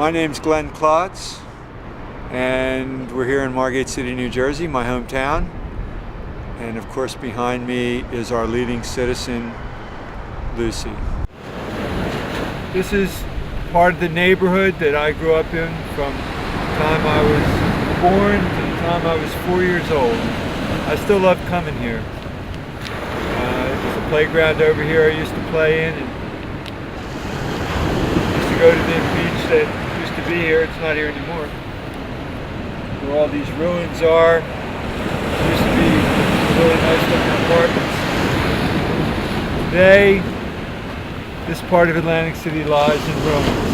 My name's Glenn Klotz, and we're here in Margate City, New Jersey, my hometown. And of course behind me is our leading citizen, Lucy. This is part of the neighborhood that I grew up in from the time I was born to the time I was 4 years old. I still love coming here. There's a playground over here I used to play in, and used to go to the beach that used to be here. It's not here anymore. Where all these ruins are. It used to be really nice looking apartments. Today, this part of Atlantic City lies in ruins.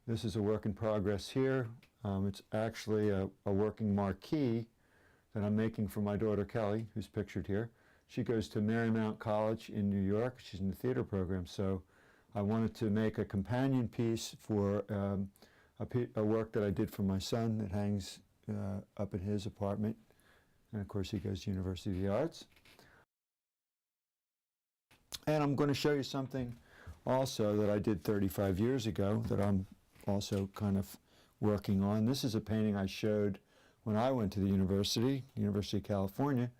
This is a work in progress here. It's actually a working marquee that I'm making for my daughter Kelly, who's pictured here. She goes to Marymount College in New York. She's in the theater program, so I wanted to make a companion piece for a work that I did for my son that hangs up in his apartment. And of course he goes to University of the Arts. And I'm going to show you something also that I did 35 years ago that I'm also kind of working on. This is a painting I showed when I went to the University of California,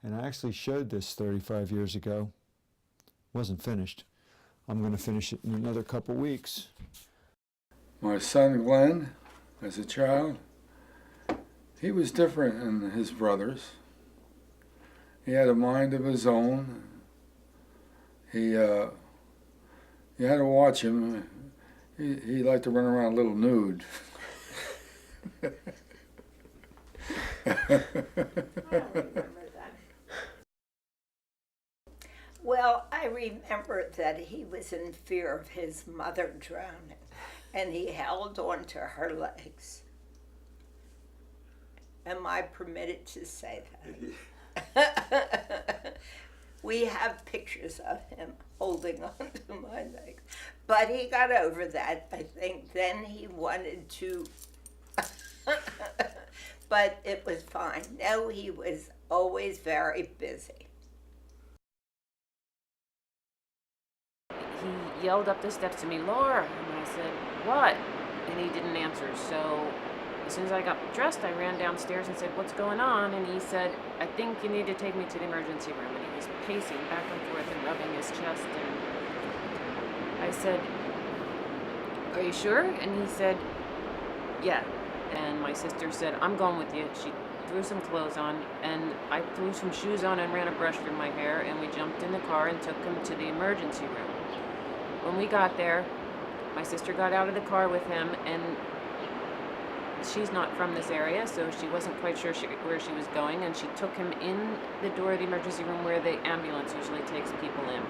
and I actually showed this 35 years ago. Wasn't finished. I'm going to finish it in another couple weeks. My son Glenn, as a child, he was different than his brothers. He had a mind of his own. You had to watch him. He liked to run around a little nude. Well, I remember that he was in fear of his mother drowning, and he held on to her legs. Am I permitted to say that? We have pictures of him holding on to my legs. But he got over that. I think then he wanted to, but it was fine. No, he was always very busy. He yelled up the steps to me, "Laura," and I said, "What?" And he didn't answer. So as soon as I got dressed, I ran downstairs and said, "What's going on?" And he said, "I think you need to take me to the emergency room." And he was pacing back and forth and rubbing his chest. And I said, "Are you sure?" And he said, "Yeah." And my sister said, "I'm going with you." She threw some clothes on, and I threw some shoes on and ran a brush through my hair, and we jumped in the car and took him to the emergency room. When we got there, my sister got out of the car with him, and she's not from this area, so she wasn't quite sure where she was going, and she took him in the door of the emergency room where the ambulance usually takes people in.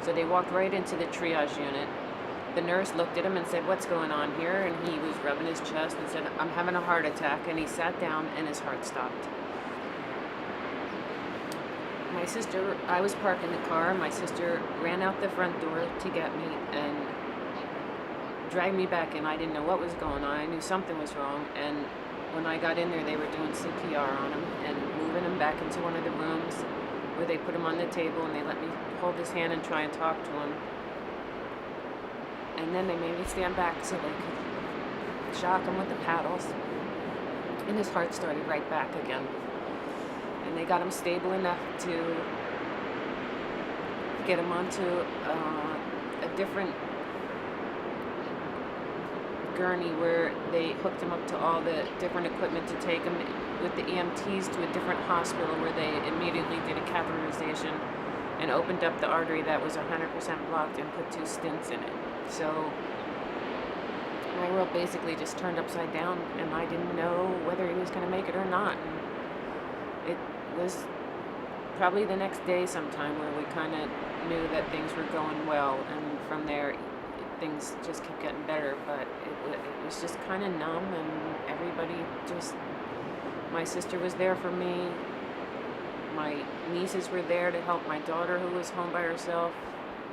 So they walked right into the triage unit. The nurse looked at him and said, "What's going on here?" And he was rubbing his chest and said, "I'm having a heart attack." And he sat down and his heart stopped. My sister, I was parked in the car. My sister ran out the front door to get me and dragged me back in. I didn't know what was going on. I knew something was wrong. And when I got in there, they were doing CPR on him and moving him back into one of the rooms where they put him on the table and they let me hold his hand and try and talk to him. And then they made me stand back so they could shock him with the paddles. And his heart started right back again. And they got him stable enough to get him onto a different gurney where they hooked him up to all the different equipment to take him with the EMTs to a different hospital where they immediately did a catheterization and opened up the artery that was 100% blocked and put 2 stents in it. So my world basically just turned upside down, and I didn't know whether he was going to make it or not. And it was probably the next day sometime where we kind of knew that things were going well, and from there things just kept getting better, but it was just kind of numb, and everybody just, my sister was there for me, my nieces were there to help my daughter who was home by herself,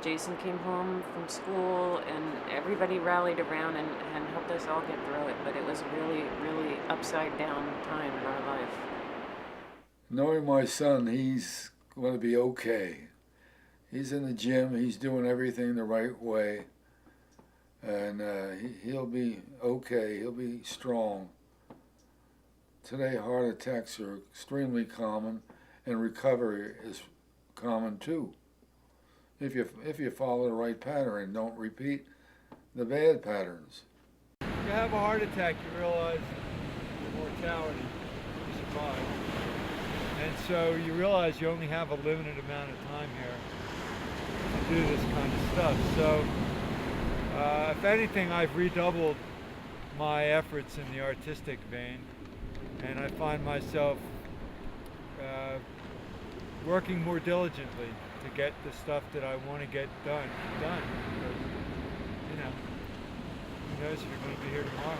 Jason came home from school, and everybody rallied around and helped us all get through it. But it was a really, really upside down time in our life. Knowing my son, he's going to be okay. He's in the gym, he's doing everything the right way, and he'll be okay, he'll be strong. Today, heart attacks are extremely common, and recovery is common too. If you follow the right pattern and don't repeat the bad patterns. When you have a heart attack, you realize your mortality, you survive. And so you realize you only have a limited amount of time here to do this kind of stuff. So if anything, I've redoubled my efforts in the artistic vein, and I find myself working more diligently to get the stuff that I want to get done. Because, you know, who knows if you're going to be here tomorrow.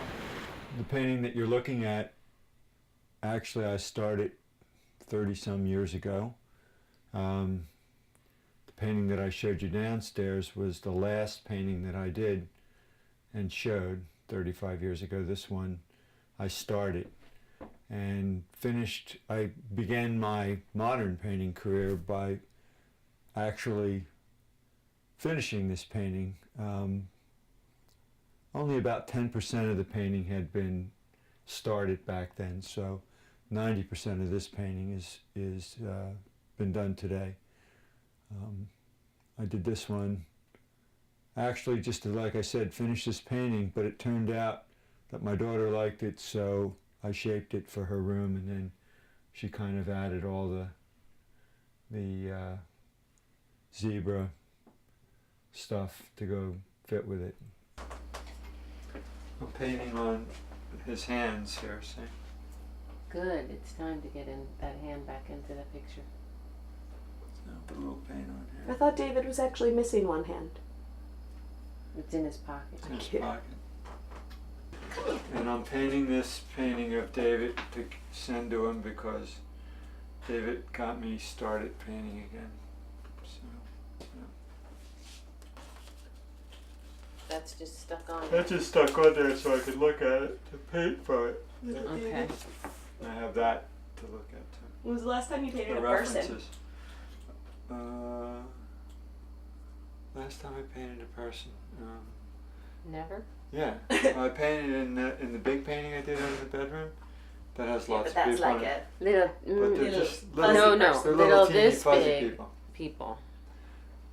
The painting that you're looking at, actually I started 30-some years ago. The painting that I showed you downstairs was the last painting that I did and showed 35 years ago. This one I started and finished. I began my modern painting career by actually finishing this painting. Only about 10% of the painting had been started back then, so 90% of this painting is been done today. I did this one actually just to, like I said, finish this painting, but it turned out that my daughter liked it, so I shaped it for her room, and then she kind of added all the zebra stuff to go fit with it. I'm painting on his hands here, see? Good. It's time to get that hand back into the picture. So put a little paint on I here. thought David was actually missing one hand. It's in his pocket. It's in his Cute. pocket. And I'm painting this painting of David to send to him because David got me started painting again. So, That's just stuck on. that just stuck on there so I could look at it to paint from it. Okay. I have that to look at too. When was the last time you painted The a person? references. Last time I painted a person. Never. Yeah, I painted in the big painting I did out of the bedroom. That has lots of people in it. Little. But they're little just fuzzy little, no, they're little teeny this fuzzy big people. people.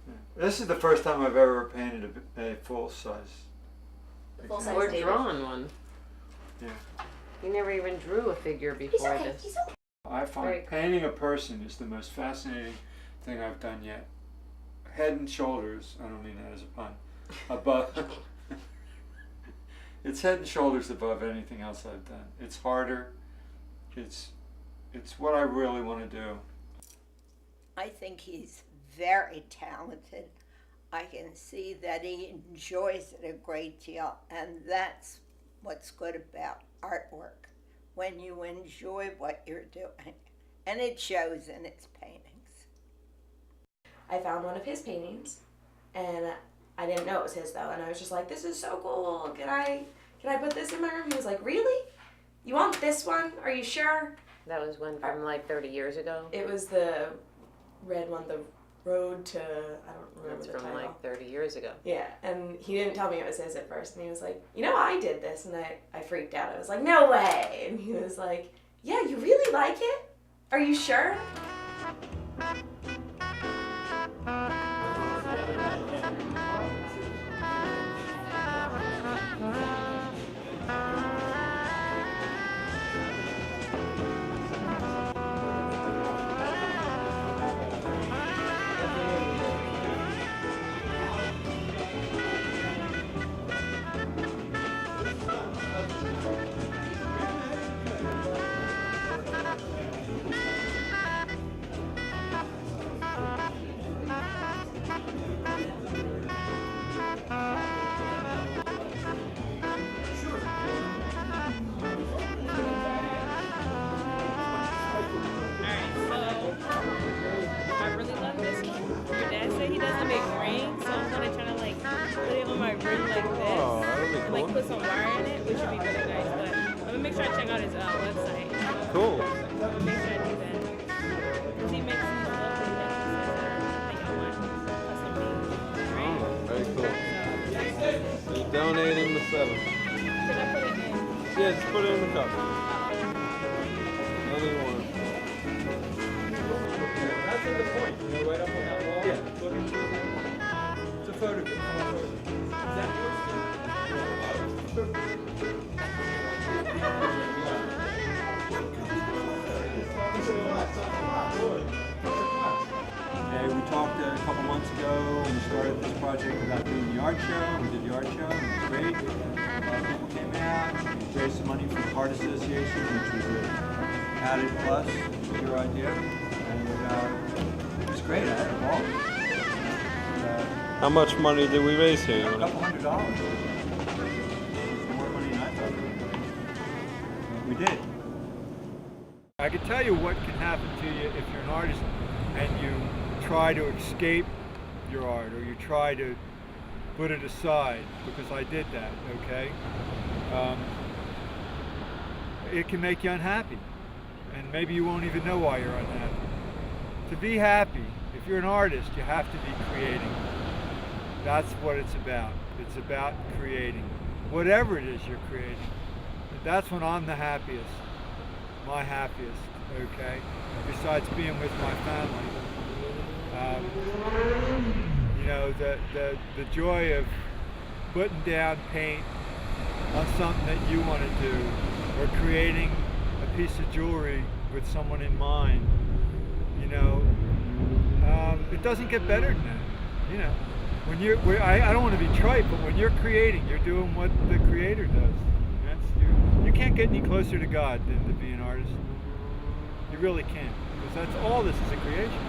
Yeah. This is the first time I've ever painted a full size. Full-size Or David. drawn one. Yeah. You never even drew a figure before this. I find Very painting a person is the most fascinating thing I've done yet. Head and shoulders, I don't mean that as a pun, above. It's head and shoulders above anything else I've done. It's harder. It's what I really want to do. I think he's very talented. I can see that he enjoys it a great deal, and that's what's good about artwork, when you enjoy what you're doing, and it shows in his paintings. I found one of his paintings, and I didn't know it was his though, and I was just like, "This is so cool. Can I put this in my room?" He was like, "Really? You want this one? Are you sure?" That was one from like 30 years ago. It was the red one, the road to, I don't remember That's the from title. like 30 years ago. Yeah, and he didn't tell me it was his at first, and he was like, I did this, and I freaked out. I was like, "No way!" And he was like, "Yeah, you really like it? Are you sure?" should try to check out his website. Cool. Make sure I do that. Because he makes these lovely necklaces that I want custom made. Right? Oh, very cool. So, You donate him the 7. should I put it in? Yeah, just put it in the cup. Another one. That's at the point, you know, right up on that wall. Yeah. It's a photograph. Is that yours? Okay, we talked a couple months ago when we started this project about doing the yard show. We did the yard show, and it was great. A lot of people came out. We raised some money for the Heart Association, which was an added plus to your idea. And it was great. I had a ball. How much money did we raise here? A couple $100. It was more money than I thought we would raise. We did. I can tell you what can happen to you if you're an artist and you try to escape your art, or you try to put it aside, because I did that, okay? It can make you unhappy, and maybe you won't even know why you're unhappy. To be happy, if you're an artist, you have to be creating. That's what it's about. It's about creating. Whatever it is you're creating. That's when I'm the happiest. My happiest, okay? Besides being with my family. You know, the joy of putting down paint on something that you want to do, or creating a piece of jewelry with someone in mind, you know, it doesn't get better than that, you know. I don't want to be trite, but when you're creating, you're doing what the Creator does. You can't get any closer to God than to be an artist. You really can't, because that's all this is, a creation.